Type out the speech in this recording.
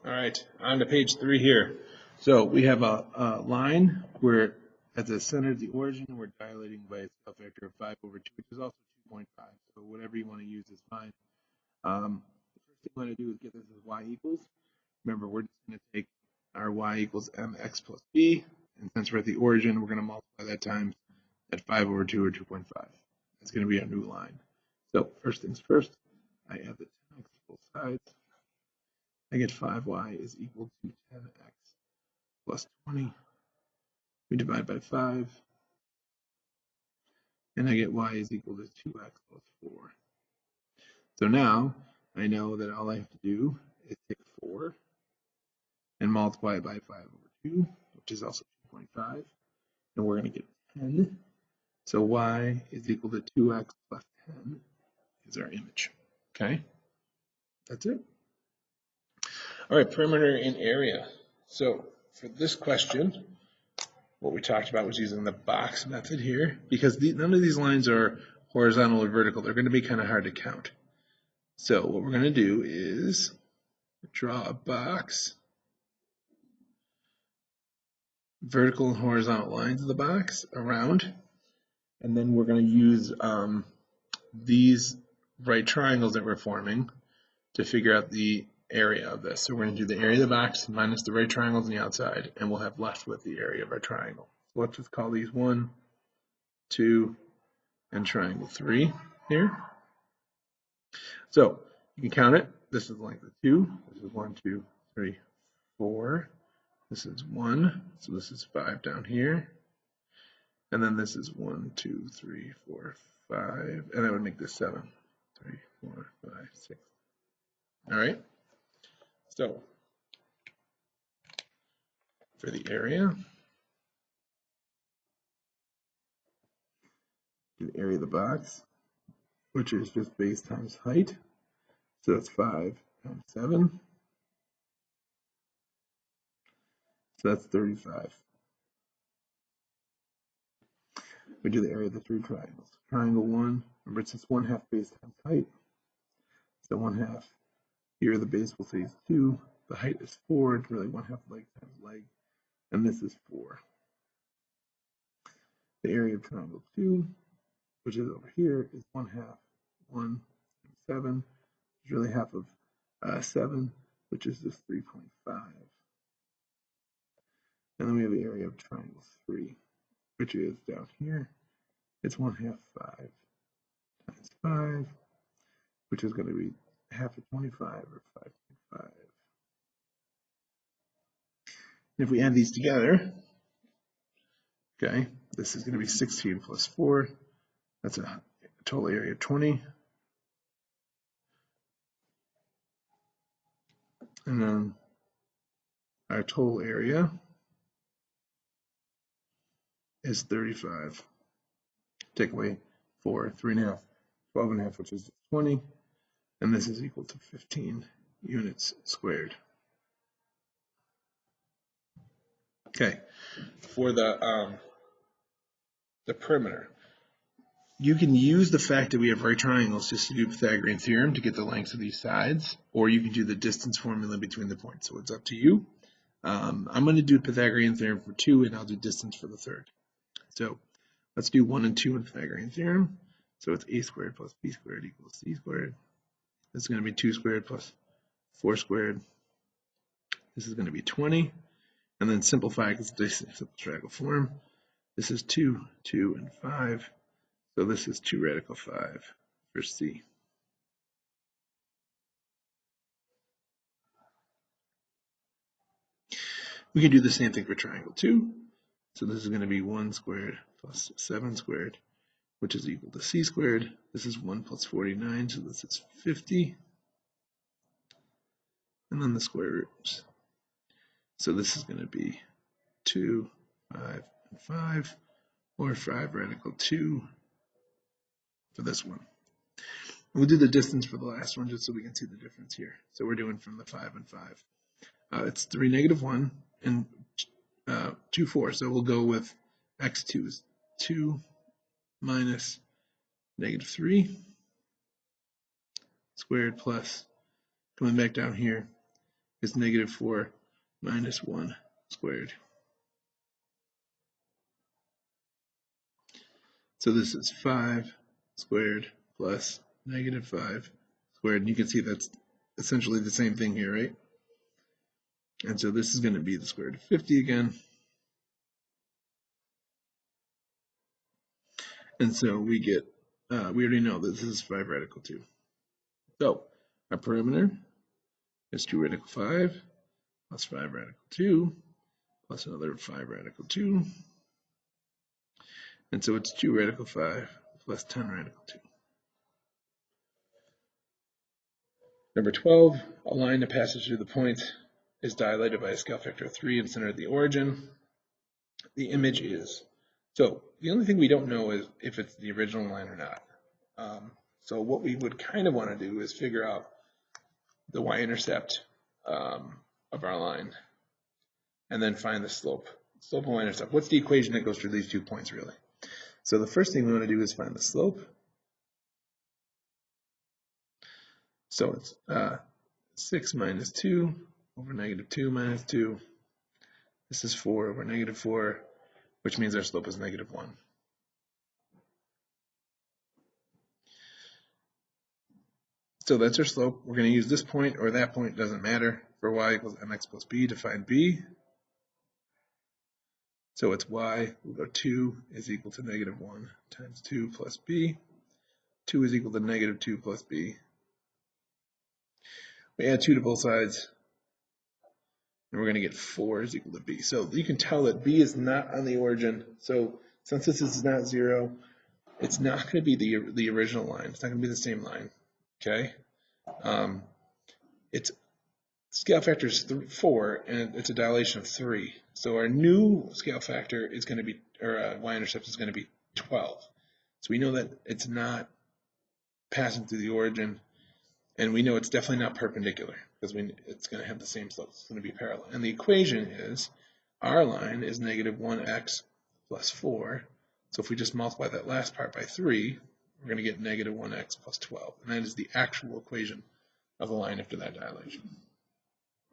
All right, on to page 3 here. So we have a line where at the center of the origin, we're dilating by a scale factor of 5 over 2, which is also 2.5. So whatever you want to use is fine. The first thing we want to do is get this as y equals. Remember, we're just going to take our y equals mx plus b, and since we're at the origin, we're going to multiply that times that 5 over 2 or 2.5. That's going to be our new line. So first things first, I add the 10x to both sides. I get 5y is equal to 10x plus 20. We divide by 5, and I get y is equal to 2x plus 4. So now I know that all I have to do is take 4 and multiply it by 5 over 2, which is also 2.5, and we're going to get 10. So y is equal to 2x plus 10 is our image. Okay, that's it. All right, perimeter and area. So for this question, what we talked about was using the box method here, because none of these lines are horizontal or vertical. They're going to be kind of hard to count. So what we're going to do is draw a box, vertical and horizontal lines of the box around, and then we're going to use these right triangles that we're forming to figure out the area of this. So we're going to do the area of the box minus the right triangles on the outside, and we'll have left with the area of our triangle. So let's just call these 1, 2, and triangle 3 here. So you can count it. This is length of 2. This is 1, 2, 3, 4. This is 1. So this is 5 down here. And then this is 1, 2, 3, 4, 5. And that would make this 7. 3, 4, 5, 6. All right. So for the area, the area of the box, which is just base times height. So that's 5 times 7. So that's 35. We do the area of the 3 triangles. Triangle 1, remember it's just 1/2 base times height. So 1/2. Here the base will say is 2. The height is 4. It's really 1/2 leg times leg. And this is 4. The area of triangle 2, which is over here, is 1/2. 1 and 7. It's really half of 7, which is just 3.5. And then we have the area of triangle 3, which is down here. It's 1/2 5 times 5, which is going to be half of 25 or 5.5. And if we add these together, okay, this is going to be 16 plus 4. That's a total area of 20. And then our total area is 35. Take away 4, 3.5, 12.5, which is 20. And this is equal to 15 units squared. Okay, for the perimeter, you can use the fact that we have right triangles just to do Pythagorean theorem to get the lengths of these sides, or you can do the distance formula between the points. So it's up to you. I'm going to do Pythagorean theorem for 2, and I'll do distance for the third. So let's do 1 and 2 in Pythagorean theorem. So it's a squared plus b squared equals c squared. This is going to be 2 squared plus 4 squared. This is going to be 20. And then simplify because it's a simple triangle form. This is 2, 2, and 5. So this is 2 radical 5 for C. We can do the same thing for triangle 2. So this is going to be 1 squared plus 7 squared, which is equal to C squared. This is 1 plus 49, so this is 50. And then the square roots. So this is going to be 2, 5, and 5, or 5 radical 2 for this one. We'll do the distance for the last one just so we can see the difference here. So we're doing from the 5 and 5. It's 3, negative 1, and 2, 4. So we'll go with x2 is 2 minus negative 3 squared plus, coming back down here, is negative 4 minus 1 squared. So this is 5 squared plus negative 5 squared. And you can see that's essentially the same thing here, right? And so this is going to be the square root of 50 again. And so we get, we already know that this is 5 radical 2. So our perimeter is 2 radical 5 plus 5 radical 2 plus another 5 radical 2. And so it's 2 radical 5 plus 10 radical 2. Number 12, a line that passes through the point is dilated by a scale factor of 3 and centered at the origin. The image is. So the only thing we don't know is if it's the original line or not. So what we would kind of want to do is figure out the y-intercept of our line and then find the slope. Slope and y-intercept. What's the equation that goes through these 2 points really? So the first thing we want to do is find the slope. So it's 6 minus 2 over negative 2 minus 2. This is 4 over negative 4, which means our slope is negative 1. So that's our slope. We're going to use this point or that point, doesn't matter, for y equals mx plus b to find b. So it's y, we'll go 2 is equal to negative 1 times 2 plus b. 2 is equal to negative 2 plus b. We add 2 to both sides, and we're going to get 4 is equal to b. So you can tell that b is not on the origin. So since this is not 0, it's not going to be the original line. It's not going to be the same line. Okay? Its scale factor is 4, and it's a dilation of 3. So our new scale factor is going to be, or y-intercept is going to be 12. So we know that it's not passing through the origin, and we know it's definitely not perpendicular because it's going to have the same slope. It's going to be parallel. And the equation is our line is negative 1x plus 4. So if we just multiply that last part by 3, we're going to get negative 1x plus 12. And that is the actual equation of the line after that dilation.